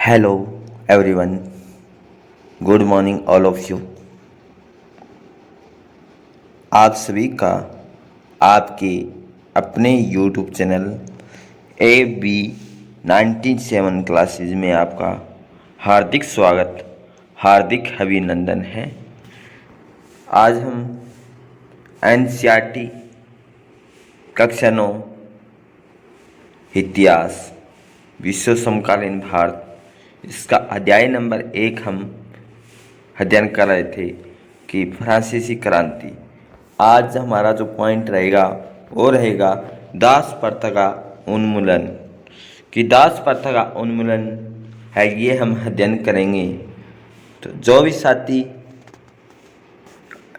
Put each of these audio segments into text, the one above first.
Hello everyone, good morning all of you. आप सभी का आपके अपने यूट्यूब चैनल AB97 क्लासेज में आपका हार्दिक स्वागत, हार्दिक अभिनंदन है। आज हम NCERT कक्षा 9 इतिहास विश्व समकालीन भारत इसका अध्याय नंबर 1 हम अध्ययन कर रहे थे कि फ्रांसीसी क्रांति। आज हमारा जो पॉइंट रहेगा वो रहेगा दास प्रथा का उन्मूलन। कि दास प्रथा का उन्मूलन है ये हम अध्ययन करेंगे। तो जो भी साथी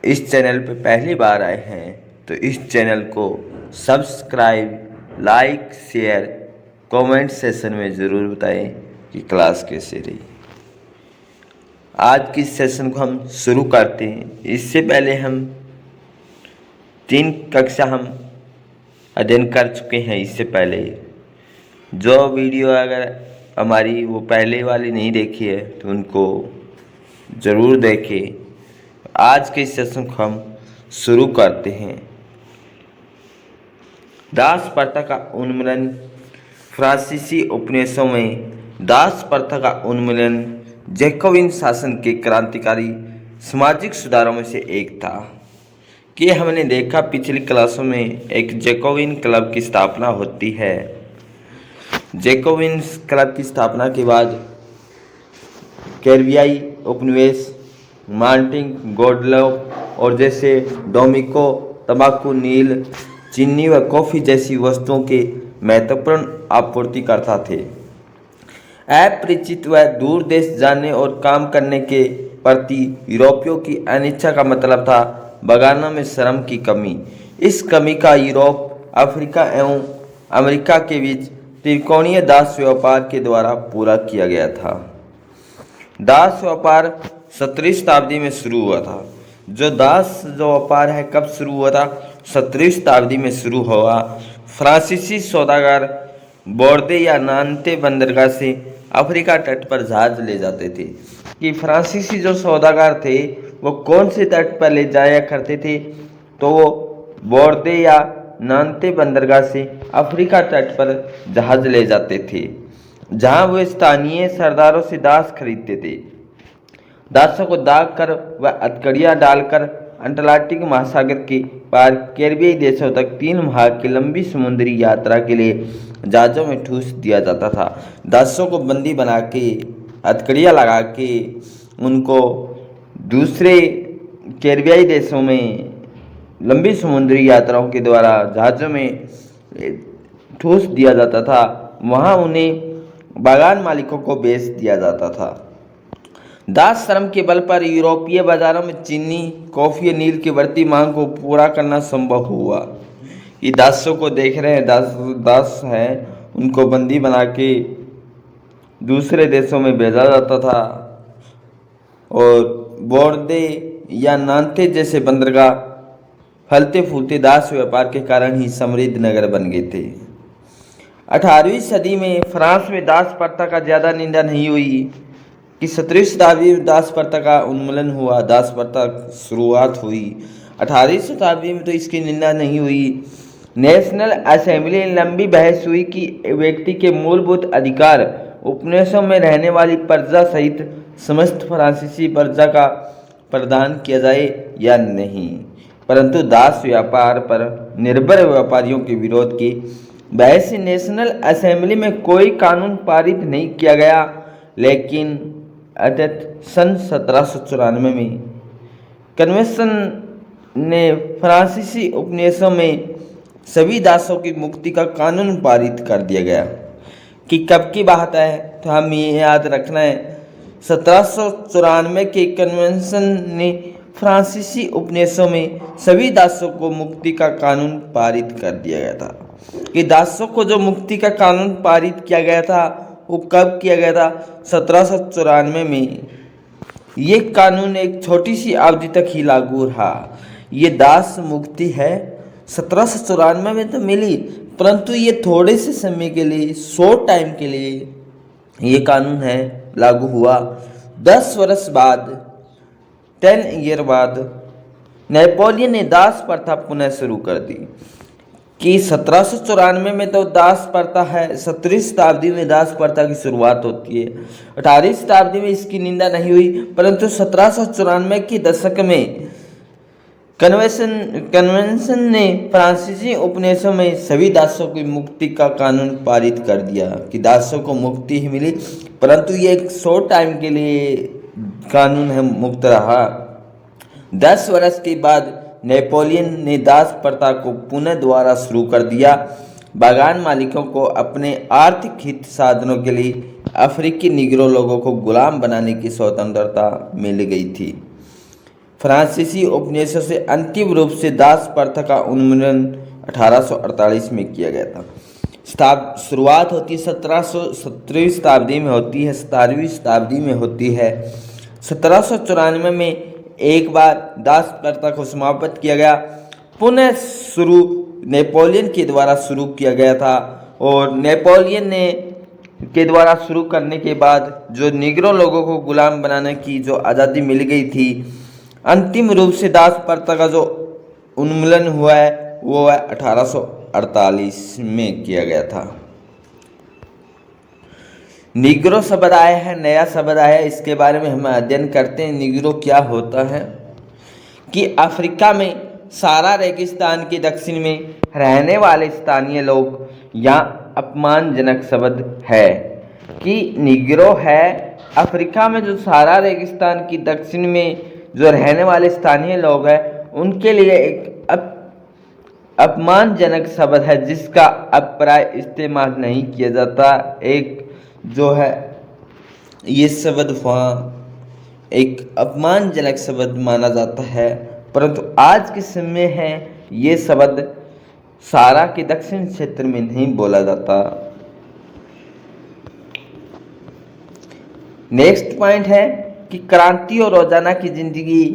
इस चैनल पे पहली बार आए हैं तो इस चैनल को subscribe, like, share, comment session में ज़रूर बताएं कि क्लास कैसे रही। आज की सेशन को हम शुरू करते हैं। इससे पहले हम 3 कक्षा हम अध्ययन कर चुके हैं। इससे पहले जो वीडियो अगर हमारी वो पहले वाली नहीं देखी है तो उनको ज़रूर देखें। आज के सेशन को हम शुरू करते हैं। दास प्रथा का उन्मूलन। फ्रांसीसी उपनिवेशों में दास प्रथा का उन्मूलन जैकोबिन शासन के क्रांतिकारी सामाजिक सुधारों में से एक था। कि हमने देखा पिछली क्लासों में एक जैकोबिन क्लब की स्थापना होती है। जैकोबिन क्लब की स्थापना के बाद कैरिबियाई उपनिवेश मार्टिन गोडलोप और जैसे डोमिको तंबाकू, नील, चीनी व कॉफ़ी जैसी वस्तुओं के महत्वपूर्ण आपूर्तिकर्ता थे। अपरिचित व दूर देश जाने और काम करने के प्रति यूरोपियों की अनिच्छा का मतलब था बगानों में श्रम की कमी। इस कमी का यूरोप, अफ्रीका एवं अमेरिका के बीच त्रिकोणीय दास व्यापार के द्वारा पूरा किया गया था। दास व्यापार 17वीं शताब्दी में शुरू हुआ था। जो व्यापार है कब शुरू हुआ था? 17वीं शताब्दी में शुरू हुआ। फ्रांसीसी सौदागर बोर्दे या नान्ते बंदरगाह से अफ्रीका तट पर जहाज ले जाते थे। कि फ्रांसीसी जो सौदागर थे वो कौन से तट पर ले जाया करते थे? तो वो बोर्दे या नान्ते बंदरगाह से अफ्रीका तट पर जहाज ले जाते थे, जहां वो स्थानीय सरदारों से दास खरीदते थे। दासों को दाग कर व हथकड़ियाँ डालकर अटलांटिक महासागर के पार कैरिबियाई देशों तक 3 माह की लंबी समुद्री यात्रा के लिए जहाज़ों में ठूस दिया जाता था। दासों को बंदी बना के हथकड़ियाँ लगा के उनको दूसरे कैरिबियाई देशों में लंबी समुद्री यात्राओं के द्वारा जहाज़ों में ठूस दिया जाता था। वहाँ उन्हें बागान मालिकों को बेच दिया जाता था। दास श्रम के बल पर यूरोपीय बाजारों में चीनी, कॉफ़ी और नील की बढ़ती मांग को पूरा करना संभव हुआ। ये दासों को देख रहे हैं, दास हैं, उनको बंदी बना के दूसरे देशों में भेजा जाता था और बोर्दे या नान्ते जैसे बंदरगाह फलते फूलते दास व्यापार के कारण ही समृद्ध नगर बन गए थे। 18वीं सदी में फ्रांस में दास प्रथा का ज़्यादा निंदा नहीं हुई। कि 17वीं शताब्दी में दास प्रथा का उन्मूलन हुआ, दास प्रथा शुरुआत हुई। 18वीं शताब्दी में तो इसकी निंदा नहीं हुई। नेशनल असेंबली में लंबी बहस हुई कि व्यक्ति के मूलभूत अधिकार उपनिवेशों में रहने वाली प्रजा सहित समस्त फ्रांसीसी प्रजा का प्रदान किया जाए या नहीं। परंतु दास व्यापार पर निर्भर व्यापारियों के विरोध की बहस से नेशनल असेंबली में कोई कानून पारित नहीं किया गया। लेकिन सन 1794 में कन्वेंशन ने फ्रांसीसी उपनिवेशों में सभी दासों की मुक्ति का कानून पारित कर दिया गया। कि कब की बात है तो हम ये याद रखना है, 1794 के कन्वेंशन ने फ्रांसीसी उपनिवेशों में सभी दासों को मुक्ति का कानून पारित कर दिया गया था। कि दासों को जो मुक्ति का कानून पारित किया गया था वो कब किया गया था? 1794 में। ये कानून एक छोटी सी अवधि तक ही लागू रहा। ये दास मुक्ति है 1794 में तो मिली, परंतु ये थोड़े से समय के लिए, शॉर्ट टाइम के लिए ये कानून है लागू हुआ। 10 वर्ष बाद 10 ईयर बाद नेपोलियन ने दास प्रथा पुनः शुरू कर दी। कि 1794 में तो दास प्रथा है, 17वीं शताब्दी में दास प्रथा की शुरुआत होती है। 18वीं शताब्दी में इसकी निंदा नहीं हुई, परंतु 1794 के दशक में कन्वेंशन ने फ्रांसीसी उपनिवेशों में सभी दासों की मुक्ति का कानून पारित कर दिया कि दासों को मुक्ति ही मिली, परंतु ये एक शॉर्ट टाइम के लिए कानून है, मुक्त रहा। 10 वर्ष के बाद नेपोलियन ने दास प्रथा को पुनः दोबारा शुरू कर दिया। बागान मालिकों को अपने आर्थिक हित साधनों के लिए अफ्रीकी निग्रो लोगों को गुलाम बनाने की स्वतंत्रता मिल गई थी। फ्रांसीसी उपनिवेशों से अंतिम रूप से दास प्रथा का उन्मूलन 1848 में किया गया था। शुरुआत होती है 17वीं शताब्दी में होती है, 17वीं शताब्दी में होती है। 1794 में एक बार दास प्रथा को समाप्त किया गया, पुनः शुरू नेपोलियन के द्वारा शुरू किया गया था। और नेपोलियन ने के द्वारा शुरू करने के बाद जो निग्रो लोगों को गुलाम बनाने की जो आज़ादी मिल गई थी, अंतिम रूप से दास प्रथा का जो उन्मूलन हुआ है वो है 1848 में किया गया था। निग्रो शब्द आया है, नया शब्द आया है, इसके बारे में हम अध्ययन करते हैं। निग्रो क्या होता है कि अफ्रीका में सारा रेगिस्तान के दक्षिण में रहने वाले स्थानीय लोग या अपमानजनक शब्द है कि निग्रो है। अफ्रीका में जो सारा रेगिस्तान की दक्षिण में जो रहने वाले स्थानीय लोग हैं उनके लिए एक अपमानजनक शब्द है जिसका अब प्राय इस्तेमाल नहीं किया जाता। एक जो है ये शब्द वहाँ एक अपमानजनक शब्द माना जाता है, परंतु आज के समय है ये शब्द सारा के दक्षिण क्षेत्र में नहीं बोला जाता। नेक्स्ट पॉइंट है कि क्रांति और रोजाना की जिंदगी।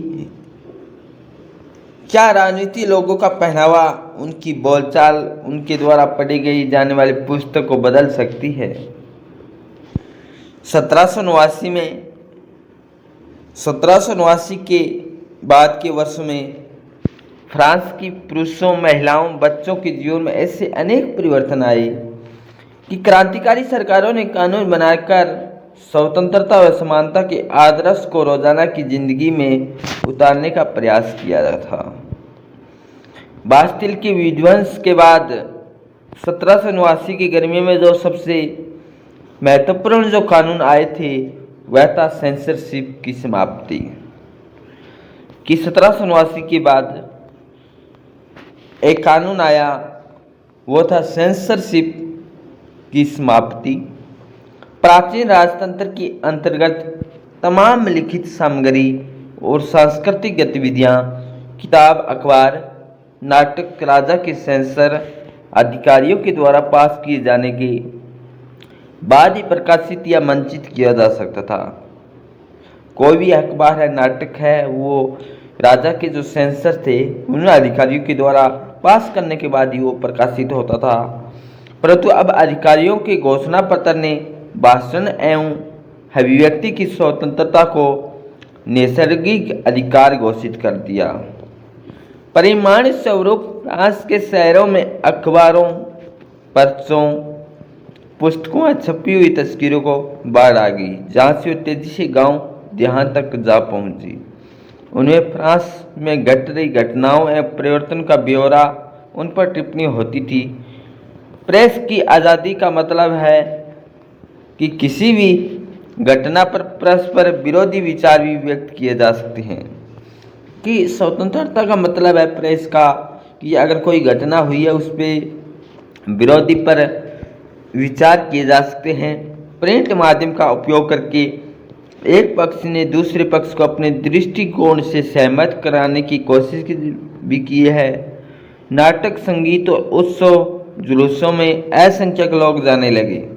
क्या राजनीति लोगों का पहनावा, उनकी बोलचाल, उनके द्वारा पढ़ी गई जाने वाली पुस्तक को बदल सकती है? 1789 के बाद के वर्षों में फ्रांस की पुरुषों, महिलाओं, बच्चों के जीवन में ऐसे अनेक परिवर्तन आए कि क्रांतिकारी सरकारों ने कानून बनाकर स्वतंत्रता व समानता के आदर्श को रोजाना की जिंदगी में उतारने का प्रयास किया था। बास्टिल के विध्वंस के बाद 1789 की गर्मी में जो सबसे महत्वपूर्ण जो कानून आए थे वह था सेंसरशिप की समाप्ति। कि 1789 के बाद एक कानून आया, वो था सेंसरशिप की समाप्ति। प्राचीन राजतंत्र के अंतर्गत तमाम लिखित सामग्री और सांस्कृतिक गतिविधियां, किताब, अखबार, नाटक राजा के सेंसर अधिकारियों के द्वारा पास किए जाने के बाद ही प्रकाशित या मंचित किया जा सकता था। कोई भी अखबार है, नाटक है, वो राजा के जो सेंसर थे उन अधिकारियों के द्वारा पास करने के बाद ही वो प्रकाशित होता था। परंतु अब अधिकारियों के घोषणा पत्र ने भाषण एवं अभिव्यक्ति की स्वतंत्रता को नैसर्गिक अधिकार घोषित कर दिया। परिमाण स्वरूप फ्रांस के शहरों में अखबारों, पर्चों, पुस्तकों और छपी हुई तस्वीरों को बाढ़ आ गई, जहाँ से वो तेजी से गांव देहात तक जा पहुंची। उन्हें फ्रांस में घट रही घटनाओं एवं परिवर्तन का ब्यौरा उन पर टिप्पणी होती थी। प्रेस की आज़ादी का मतलब है कि किसी भी घटना पर परस्पर विरोधी विचार भी व्यक्त किए जा सकते हैं। कि स्वतंत्रता का मतलब है प्रेस का कि अगर कोई घटना हुई है उस पर विरोधी पर विचार किए जा सकते हैं। प्रिंट माध्यम का उपयोग करके एक पक्ष ने दूसरे पक्ष को अपने दृष्टिकोण से सहमत कराने की कोशिश भी की है। नाटक, संगीत और उत्सव, जुलूसों में असंख्यक लोग जाने लगे।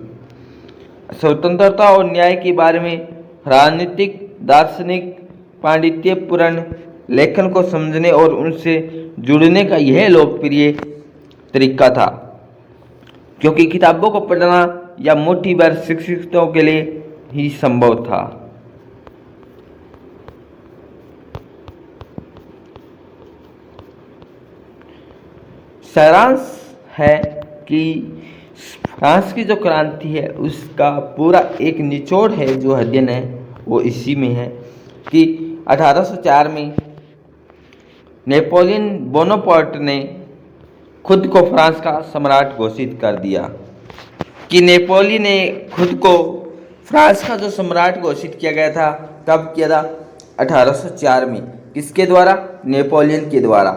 स्वतंत्रता और न्याय के बारे में राजनीतिक, दार्शनिक, पांडित्यपूर्ण लेखन को समझने और उनसे जुड़ने का यह लोकप्रिय तरीका था, क्योंकि किताबों को पढ़ना या मुट्ठी भर शिक्षितों के लिए ही संभव था। सारांश है कि फ्रांस की जो क्रांति है उसका पूरा एक निचोड़ है, जो अध्ययन है वो इसी में है कि 1804 में नेपोलियन बोनापार्ट ने खुद को फ्रांस का सम्राट घोषित कर दिया। कि नेपोलियन ने खुद को फ्रांस का जो सम्राट घोषित किया गया था, कब किया था? 1804 में। किसके द्वारा? नेपोलियन के द्वारा।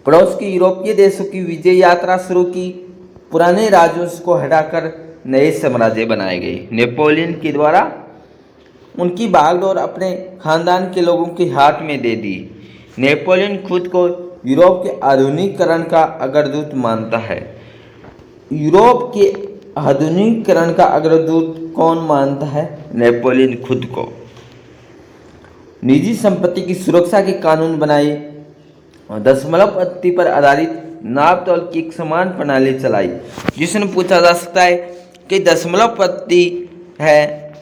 पड़ोस के यूरोपीय देशों की विजय यात्रा शुरू की, पुराने राज्यों को हटाकर नए साम्राज्य बनाए गए नेपोलियन के द्वारा। उनकी बागडोर अपने खानदान के लोगों के हाथ में दे दी। नेपोलियन खुद को यूरोप के आधुनिकीकरण का अग्रदूत मानता है। यूरोप के आधुनिकीकरण का अग्रदूत कौन मानता है? नेपोलियन खुद को। निजी संपत्ति की सुरक्षा के कानून बनाए और दशमलव पद्धति पर आधारित नाप तोल की एक समान प्रणाली चलाई। जिसने पूछा जा सकता है कि दशमलव पद्धति है,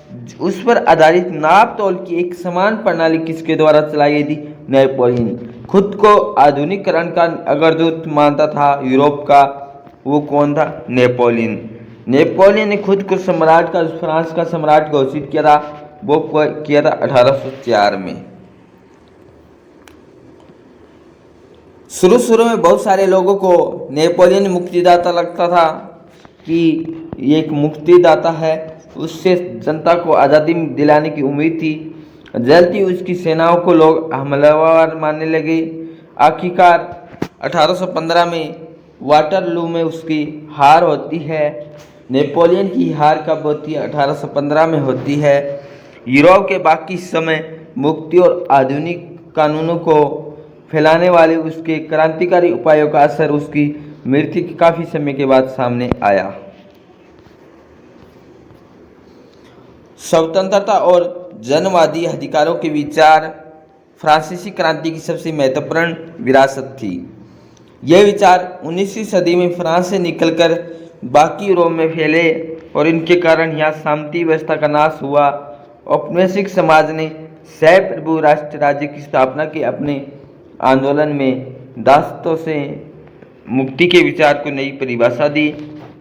उस पर आधारित नाप तोल की एक समान प्रणाली किसके द्वारा चलाई गई थी? नेपोलियन। खुद को आधुनिकीकरण का अग्रदूत मानता था यूरोप का, वो कौन था? नेपोलियन। नेपोलियन ने खुद को सम्राट का, फ्रांस का सम्राट घोषित किया था, वो किया था 1804 में। शुरू में बहुत सारे लोगों को नेपोलियन मुक्तिदाता लगता था कि ये एक मुक्तिदाता है, उससे जनता को आज़ादी दिलाने की उम्मीद थी। जल्द ही उसकी सेनाओं को लोग हमलावर मानने लगे। आखिरकार 1815 में वाटरलू में उसकी हार होती है। नेपोलियन की हार कब होती है? 1815 में होती है। यूरोप के बाकी समय मुक्ति और आधुनिक कानूनों को फैलाने वाले उसके क्रांतिकारी उपायों का असर उसकी मृत्यु के काफ़ी समय के बाद सामने आया। स्वतंत्रता और जनवादी अधिकारों के विचार फ्रांसीसी क्रांति की सबसे महत्वपूर्ण विरासत थी। यह विचार 19वीं सदी में फ्रांस से निकलकर बाकी यूरोप में फैले और इनके कारण यहाँ शांति व्यवस्था का नाश हुआ। औपनिवेशिक समाज ने सहप्रभु राष्ट्र राज्य की स्थापना के अपने आंदोलन में दासत्व से मुक्ति के विचार को नई परिभाषा दी।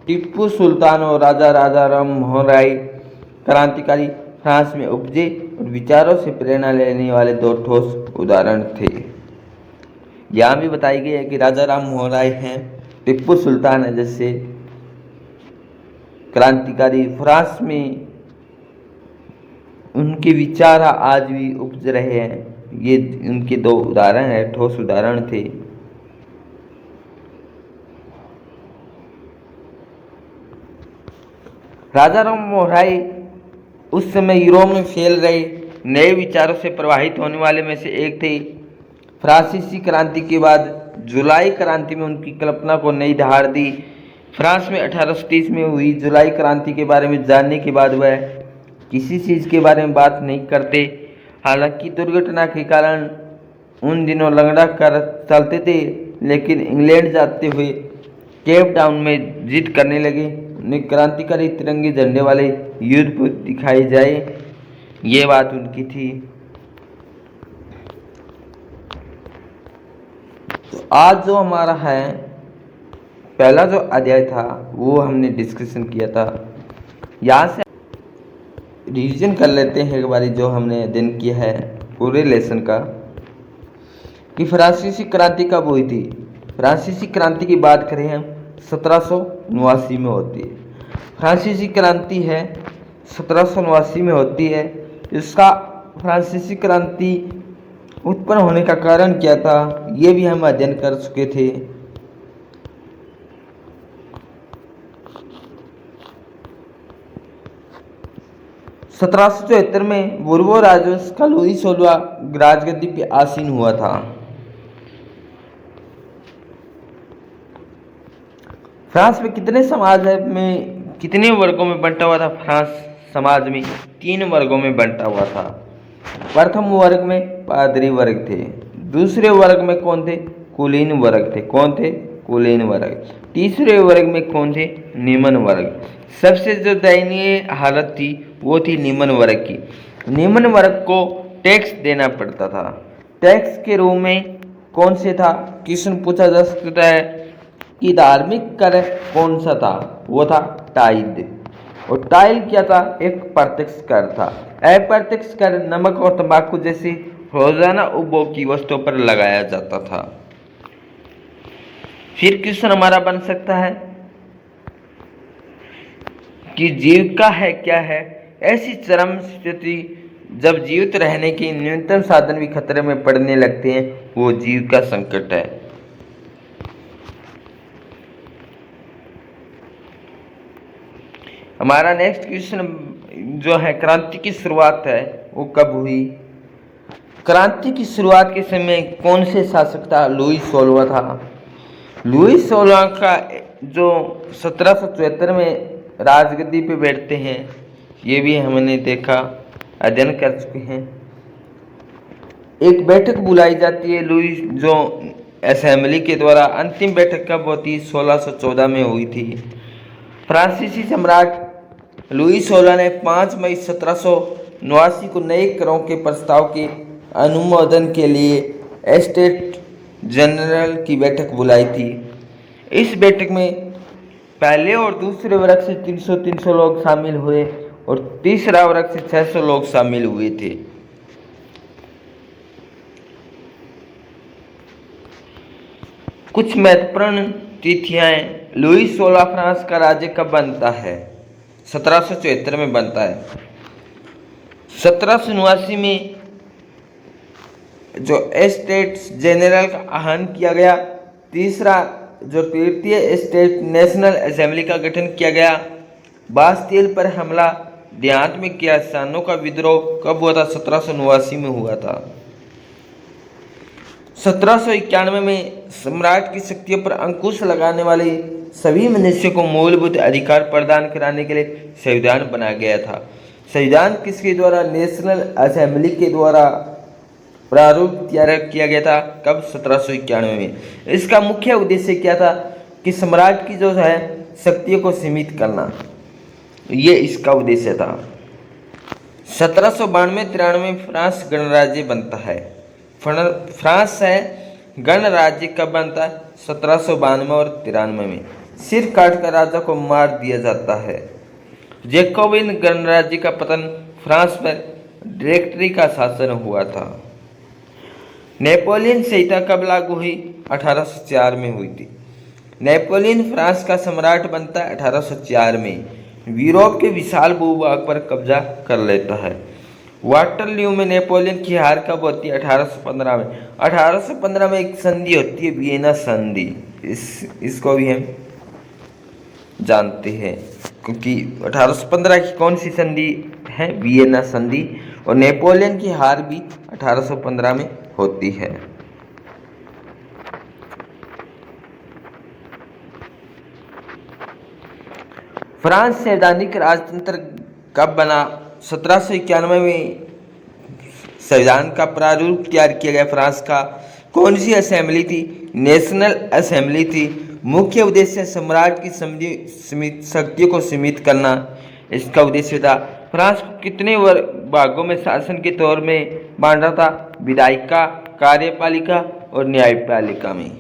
टीपू सुल्तान और राजा राम मोहन राय क्रांतिकारी फ्रांस में उपजे और विचारों से प्रेरणा लेने वाले दो ठोस उदाहरण थे। यहाँ भी बताई गई है कि राजा राम मोहन राय हैं, टीपू सुल्तान है, जैसे क्रांतिकारी फ्रांस में उनके विचार आज भी उपज रहे हैं। ये उनके दो उदाहरण है, ठोस उदाहरण थे। राजा राम मोहन राय उस समय यूरोप में फैल रहे नए विचारों से प्रभावित होने वाले में से एक थे। फ्रांसीसी क्रांति के बाद जुलाई क्रांति में उनकी कल्पना को नई धार दी। फ्रांस में 1830 में हुई जुलाई क्रांति के बारे में जानने के बाद वह किसी चीज़ के बारे में बात नहीं करते। हालांकि दुर्घटना के कारण उन दिनों लंगड़ा कर चलते थे, लेकिन इंग्लैंड जाते हुए केप टाउन में जिद करने लगे उन्हें क्रांतिकारी तिरंगे झंडे वाले युद्ध दिखाई जाए। ये बात उनकी थी। तो आज जो हमारा है पहला जो अध्याय था वो हमने डिस्कशन किया था। यहाँ से रिवीजन कर लेते हैं एक बारी जो हमने अध्ययन किया है पूरे लेसन का, कि फ्रांसीसी क्रांति कब हुई थी। फ्रांसीसी क्रांति की बात करें हम 1789 में होती है। फ्रांसीसी क्रांति है 1789 में होती है। इसका फ्रांसीसी क्रांति उत्पन्न होने का कारण क्या था ये भी हम अध्ययन कर चुके थे। (1774) में बुर्बो राजवंश का लुई 16वां राजगद्दी पे आसीन हुआ था। फ्रांस में कितने समाज में कितने वर्गों में बंटा हुआ था? फ्रांस समाज में 3 वर्गों में बंटा हुआ था। प्रथम वर्ग में पादरी वर्ग थे। दूसरे वर्ग में कौन थे? कुलीन वर्ग थे। कौन थे? कुलीन वर्ग। तीसरे वर्ग में कौन थे? निम्न वर्ग। सबसे जो दयनीय हालत थी वो थी निम्न वर्ग की। निम्न वर्ग को टैक्स देना पड़ता था। टैक्स के रूप में कौन से था? क्वेश्चन पूछा जा सकता है कि धार्मिक कर कौन सा था? वो था टाइल। और टाइल क्या था? एक प्रत्यक्ष कर था। अप्रत्यक्ष कर नमक और तंबाकू जैसी रोजाना उपभोग की वस्तुओं पर लगाया जाता था। फिर क्वेश्चन हमारा बन सकता है कि जीविका है क्या है? ऐसी चरम स्थिति जब जीवित रहने के न्यूनतम साधन भी खतरे में पड़ने लगते हैं, वो जीविका संकट है। हमारा नेक्स्ट क्वेश्चन जो है, क्रांति की शुरुआत है वो कब हुई? क्रांति की शुरुआत के समय कौन से शासक था? लुई 16वां था। लुई 16वां का जो 1774 में राजगद्दी पे बैठते हैं, ये भी हमने देखा, अध्ययन कर चुके हैं। एक बैठक बुलाई जाती है लुई जो असेंबली के द्वारा। अंतिम बैठक कब होती? 1614 में हुई थी। फ्रांसीसी सम्राट लुई 16 ने 5 मई 1789 को नए करों के प्रस्ताव के अनुमोदन के लिए एस्टेट जनरल की बैठक बुलाई थी। इस बैठक में पहले और दूसरे वर्ग से 300 लोग शामिल हुए और तीसरा वर्ग से 600 लोग शामिल हुए थे। कुछ महत्वपूर्ण तिथियां। लुई 16 फ्रांस का राज्य कब बनता है? 1774 में बनता है। 1789 में जो एस्टेट्स जनरल का आह्वान किया गया। तीसरा जो तृतीय स्टेट नेशनल असेंबली का गठन किया गया। बास्तिल पर हमला, देहात में किया किसानों का विद्रोह कब हुआ था? 1789 में हुआ था। 1791 में सम्राट की शक्तियों पर अंकुश लगाने वाले सभी मनुष्यों को मूलभूत अधिकार प्रदान कराने के लिए संविधान बनाया गया था। संविधान किसके द्वारा? नेशनल असेंबली के द्वारा प्रारूप तैयार किया गया था। कब? 1791 में। इसका मुख्य उद्देश्य क्या था? कि सम्राट की जो है शक्तियों को सीमित करना, ये इसका उद्देश्य था। 1792-93 में फ्रांस गणराज्य बनता है। फ्रांस है गणराज्य कब बनता है? 1792 और 93 में। सिर काटकर राजा को मार दिया जाता है। जैकोबिन गणराज्य का पतन, फ्रांस पर डायरेक्टरी का शासन हुआ था। नेपोलियन संहिता कब लागू हुई? 1804 में हुई थी। नेपोलियन फ्रांस का सम्राट बनता है 1804 में। यूरोप के विशाल भूभाग पर कब्जा कर लेता है। वाटरलू में नेपोलियन की हार कब होती है? 1815 में। 1815 में एक संधि होती है, वियना संधि। इसको भी हम जानते हैं क्योंकि 1815 की कौन सी संधि है? वियना संधि। और नेपोलियन की हार भी 1815 में होती है। फ्रांस संवैधानिक राजतंत्र कब बना? 1791 में संविधान का प्रारूप तैयार किया गया। फ्रांस का कौन सी असेंबली थी? नेशनल असेंबली थी। मुख्य उद्देश्य सम्राट की शक्तियों को सीमित करना, इसका उद्देश्य था। फ्रांस को कितने भागों में शासन के तौर में बांटा था? विधायिका, कार्यपालिका और न्यायपालिका में।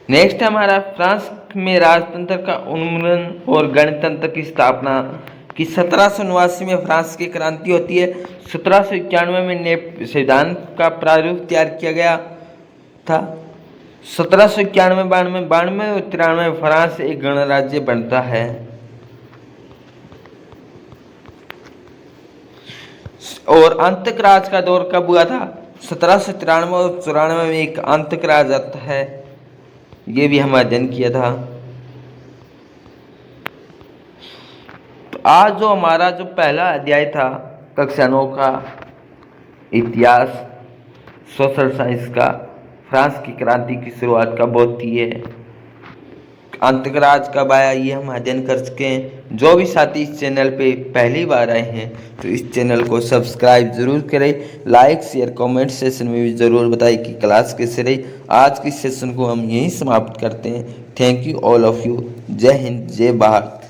नेक्स्ट हमारा फ्रांस में राजतंत्र का उन्मूलन और गणतंत्र की स्थापना की 1789 में फ्रांस की क्रांति होती है। 1791 में संविधान का प्रारूप तैयार किया गया था। 1791, 92 और 93 में फ्रांस एक गणराज्य बनता है। और अंतकराज का दौर कब हुआ था? 1793 और 94 में एक अंतकराज आता है, ये भी हम अध्ययन किया था। तो आज जो हमारा जो पहला अध्याय था कक्षा 9 का इतिहास सोशल साइंस का, फ्रांस की क्रांति की शुरुआत कब होती है, अंतराज कब आया ये हम अध्ययन कर चुके हैं। जो भी साथी इस चैनल पे पहली बार आए हैं तो इस चैनल को सब्सक्राइब जरूर करें, लाइक शेयर कमेंट सेशन में भी ज़रूर बताएं कि क्लास कैसे रही। आज की सेशन को हम यहीं समाप्त करते हैं। Thank you all of you. जय हिंद, जय भारत।